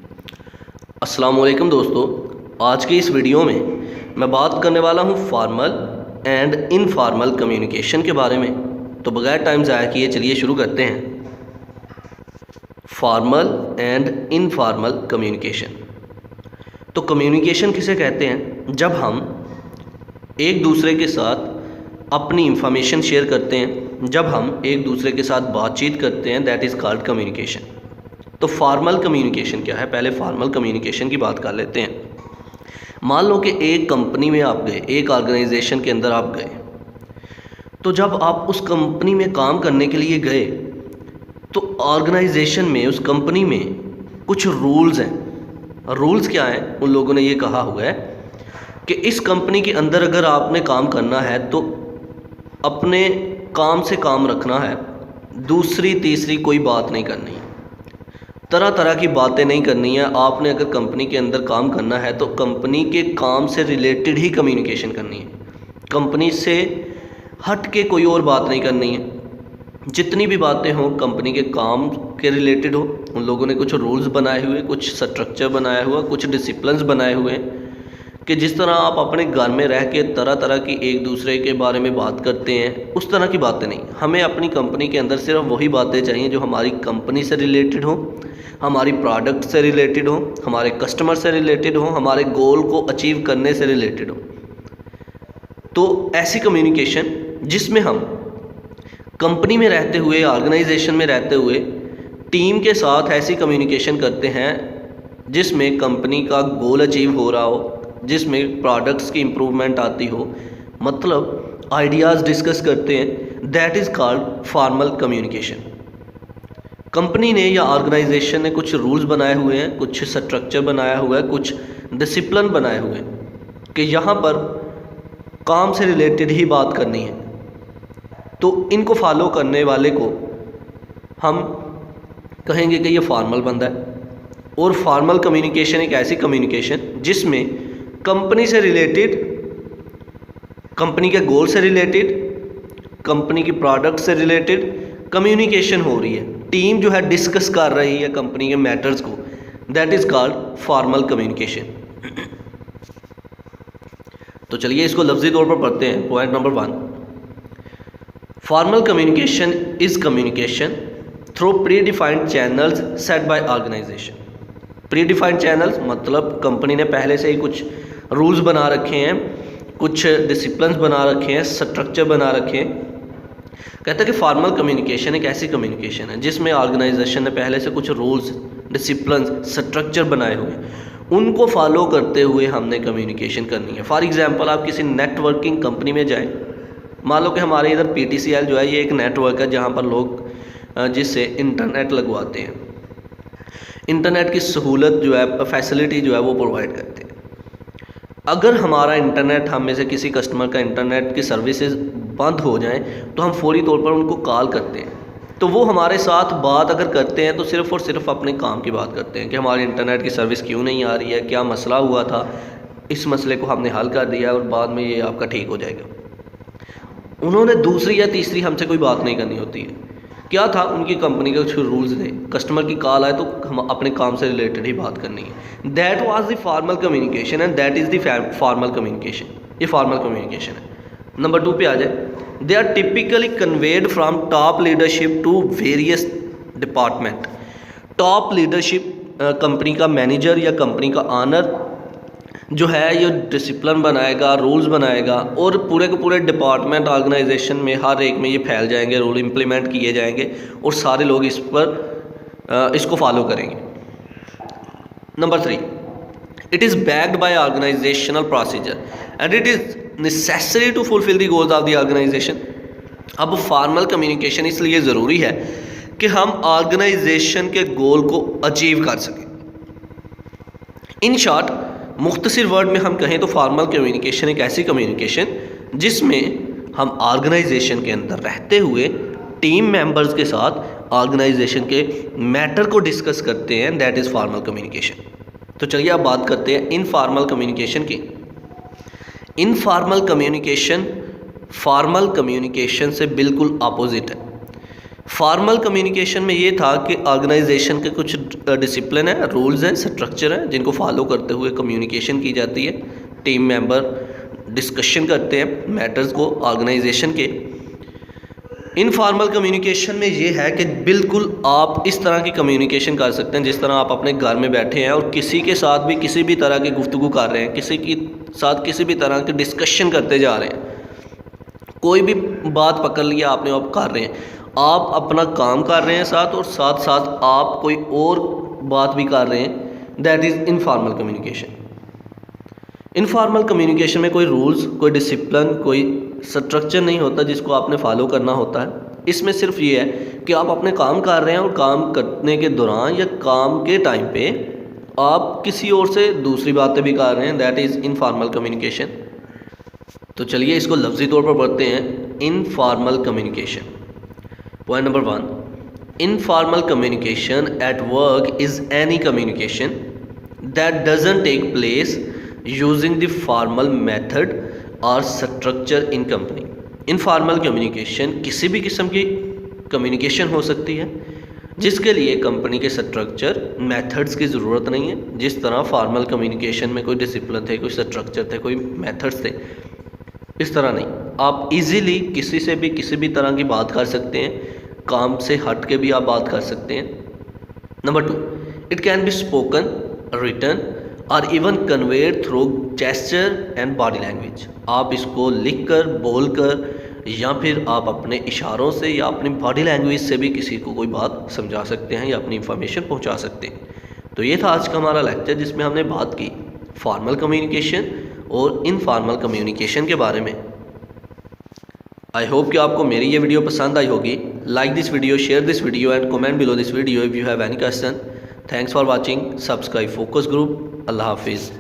अस्सलाम वालेकुम दोस्तों, आज की इस वीडियो में मैं बात करने वाला हूँ फॉर्मल एंड इनफॉर्मल कम्युनिकेशन के बारे में। तो बगैर टाइम ज़ाया किए चलिए शुरू करते हैं। Formal and informal communication. तो कम्युनिकेशन किसे कहते हैं? जब हम एक दूसरे के साथ अपनी इंफॉर्मेशन शेयर करते हैं, जब हम एक दूसरे के साथ बातचीत करते हैं, दैट इज़ कॉल्ड कम्युनिकेशन। तो फॉर्मल कम्युनिकेशन क्या है? पहले फॉर्मल कम्युनिकेशन की बात कर लेते हैं। मान लो कि एक कंपनी में आप गए, एक ऑर्गेनाइजेशन के अंदर आप गए, तो जब आप उस कंपनी में काम करने के लिए गए तो ऑर्गेनाइजेशन में, उस कंपनी में कुछ रूल्स हैं। रूल्स क्या हैं? उन लोगों ने ये कहा हुआ है कि इस कंपनी के अंदर अगर आपने काम करना है तो अपने काम से काम रखना है, दूसरी तीसरी कोई बात नहीं करनी है, तरह तरह की बातें नहीं करनी है। आपने अगर कंपनी के अंदर काम करना है तो कंपनी के काम से रिलेटेड ही कम्युनिकेशन करनी है, कंपनी से हट के कोई और बात नहीं करनी है। जितनी भी बातें हों कंपनी के काम के रिलेटेड हो। उन लोगों ने कुछ रूल्स बनाए हुए, कुछ स्ट्रक्चर बनाया हुआ, कुछ डिसिप्लिन्स बनाए हुए हैं कि जिस तरह आप अपने घर में रह के तरह तरह की एक दूसरे के बारे में बात करते हैं, उस तरह की बातें नहीं। हमें अपनी कंपनी के अंदर सिर्फ वही बातें चाहिए जो हमारी कंपनी से रिलेटेड हो, हमारी प्रोडक्ट से रिलेटेड हो, हमारे कस्टमर से रिलेटेड हो, हमारे गोल को अचीव करने से रिलेटेड हो। तो ऐसी कम्युनिकेशन जिसमें हम कंपनी में रहते हुए, ऑर्गेनाइजेशन में रहते हुए टीम के साथ ऐसी कम्युनिकेशन करते हैं जिसमें कंपनी का गोल अचीव हो रहा हो, जिसमें प्रोडक्ट्स की इम्प्रूवमेंट आती हो, मतलब आइडियाज़ डिस्कस करते हैं, that is called formal communication. Company ने या ऑर्गेनाइजेशन ने कुछ रूल्स बनाए हुए हैं, कुछ स्ट्रक्चर बनाया हुआ है, कुछ डिसिप्लिन बनाए हुए हैं कि यहाँ पर काम से रिलेटेड ही बात करनी है। तो इनको फॉलो करने वाले को हम कहेंगे कि ये फॉर्मल बंदा है। और फॉर्मल कम्युनिकेशन एक ऐसी कम्युनिकेशन जिसमें कंपनी से रिलेटेड, कंपनी के गोल से रिलेटेड, कंपनी की प्रोडक्ट से रिलेटेड कम्युनिकेशन हो रही है। टीम जो है डिस्कस कर रही है कंपनी के मैटर्स को, that is called formal communication. तो चलिए इसको लफ्ज़ी तौर पर पढ़ते हैं। Point number 1, formal communication is communication through predefined channels set by organisation. Predefined channels मतलब कंपनी ने पहले से ही कुछ रूल्स बना रखे हैं, कुछ डिसिप्लिन्स बना रखे हैं, स्ट्रक्चर बना रखे हैं। कहता है कि फॉर्मल कम्युनिकेशन एक ऐसी कम्युनिकेशन है जिसमें ऑर्गेनाइजेशन ने पहले से कुछ रूल्स, डिसिप्लिन्स, स्ट्रक्चर बनाए हुए हैं, उनको फॉलो करते हुए हमने कम्युनिकेशन करनी है। फॉर एग्जांपल आप किसी नेटवर्किंग कंपनी में जाएं, मान लो कि हमारे इधर PTCL जो है ये एक नेटवर्क है जहाँ पर लोग जिससे इंटरनेट लगवाते हैं, इंटरनेट की सहूलत जो है, फैसिलिटी जो है वो प्रोवाइड करते हैं। अगर हमारा इंटरनेट, हम में से किसी कस्टमर का इंटरनेट की सर्विसेज बंद हो जाएं तो हम फौरी तौर पर उनको कॉल करते हैं। तो वो हमारे साथ बात अगर करते हैं तो सिर्फ़ और सिर्फ अपने काम की बात करते हैं कि हमारे इंटरनेट की सर्विस क्यों नहीं आ रही है, क्या मसला हुआ था, इस मसले को हमने हल कर दिया और बाद में ये आपका ठीक हो जाएगा। उन्होंने दूसरी या तीसरी हमसे कोई बात नहीं करनी होती है। क्या था, उनकी कंपनी के कुछ रूल्स थे, कस्टमर की कॉल आए तो हम अपने काम से रिलेटेड ही बात करनी है। That was the formal communication and that is the formal communication. ये फॉर्मल कम्युनिकेशन है। नंबर 2 पे आ जाए। They are typically conveyed from top leadership to various department. Top leadership, company का मैनेजर या कंपनी का ऑनर जो है ये डिसिप्लिन बनाएगा, रूल्स बनाएगा और पूरे के पूरे डिपार्टमेंट, ऑर्गेनाइजेशन में हर एक में ये फैल जाएंगे, रूल इम्प्लीमेंट किए जाएंगे और सारे लोग इस पर इसको फॉलो करेंगे। Number 3, it is backed by organisational procedure and it is necessary to fulfil the goals of the organisation. अब फॉर्मल कम्युनिकेशन इसलिए ज़रूरी है कि हम ऑर्गेनाइजेशन के गोल को अचीव कर सकें। इन शॉर्ट, मुख्तसर वर्ड में हम कहें तो फॉर्मल कम्युनिकेशन एक ऐसी कम्युनिकेशन जिसमें हम ऑर्गेनाइजेशन के अंदर रहते हुए टीम मेंबर्स के साथ ऑर्गेनाइजेशन के मैटर को डिस्कस करते हैं, दैट इज़ फॉर्मल कम्युनिकेशन। तो चलिए अब बात करते हैं इनफॉर्मल कम्युनिकेशन की। इनफॉर्मल कम्युनिकेशन फॉर्मल कम्युनिकेशन से बिल्कुल अपोजिट है। फॉर्मल कम्युनिकेशन में ये था कि ऑर्गेनाइजेशन के कुछ डिसिप्लिन है, रूल्स हैं, स्ट्रक्चर हैं जिनको फॉलो करते हुए कम्युनिकेशन की जाती है। टीम मेंबर डिस्कशन करते हैं मैटर्स को ऑर्गेनाइजेशन के। इनफॉर्मल कम्युनिकेशन में ये है कि बिल्कुल आप इस तरह की कम्युनिकेशन कर सकते हैं जिस तरह आप अपने घर में बैठे हैं और किसी के साथ भी किसी भी तरह की गुफ्तगू कर रहे हैं, किसी के साथ किसी भी तरह की डिस्कशन करते जा रहे हैं। कोई भी बात पकड़ लिया आपने, आप कर रहे हैं, आप अपना काम कर रहे हैं साथ और साथ साथ आप कोई और बात भी कर रहे हैं, that is informal communication. Informal communication में कोई रूल्स, कोई डिसिप्लिन, कोई स्ट्रक्चर नहीं होता जिसको आपने फॉलो करना होता है। इसमें सिर्फ ये है कि आप अपने काम कर रहे हैं और काम करने के दौरान या काम के टाइम पे आप किसी और से दूसरी बातें भी कर रहे हैं, दैट इज़ इनफॉर्मल कम्युनिकेशन। तो चलिए इसको लफ्ज़ी तौर पर पढ़ते हैं। Informal communication, point number 1, informal communication at work is any communication that doesn't take place using the formal method और structure in company. Informal communication किसी भी किस्म की कम्युनिकेशन हो सकती है जिसके लिए कंपनी के स्ट्रक्चर, मेथड्स की ज़रूरत नहीं है। जिस तरह फॉर्मल कम्युनिकेशन में कोई डिसिप्लिन थे, कोई स्ट्रक्चर थे, कोई मेथड्स थे, इस तरह नहीं। आप इजीली किसी से भी किसी भी तरह की बात कर सकते हैं, काम से हट के भी आप बात कर सकते हैं। Number 2, it can be spoken, written और even conveyed through gesture and body language. आप इसको लिखकर, बोलकर या फिर आप अपने इशारों से या अपनी बॉडी लैंग्वेज से भी किसी को कोई बात समझा सकते हैं या अपनी इंफॉर्मेशन पहुंचा सकते हैं। तो ये था आज का हमारा लेक्चर जिसमें हमने बात की फॉर्मल कम्युनिकेशन और इनफॉर्मल कम्युनिकेशन के बारे में। आई होप कि आपको मेरी ये वीडियो पसंद आई होगी। Like this video, share this video and comment below this video if you have any question. Thanks for watching. Subscribe focus group. अल्लाह हाफिज़।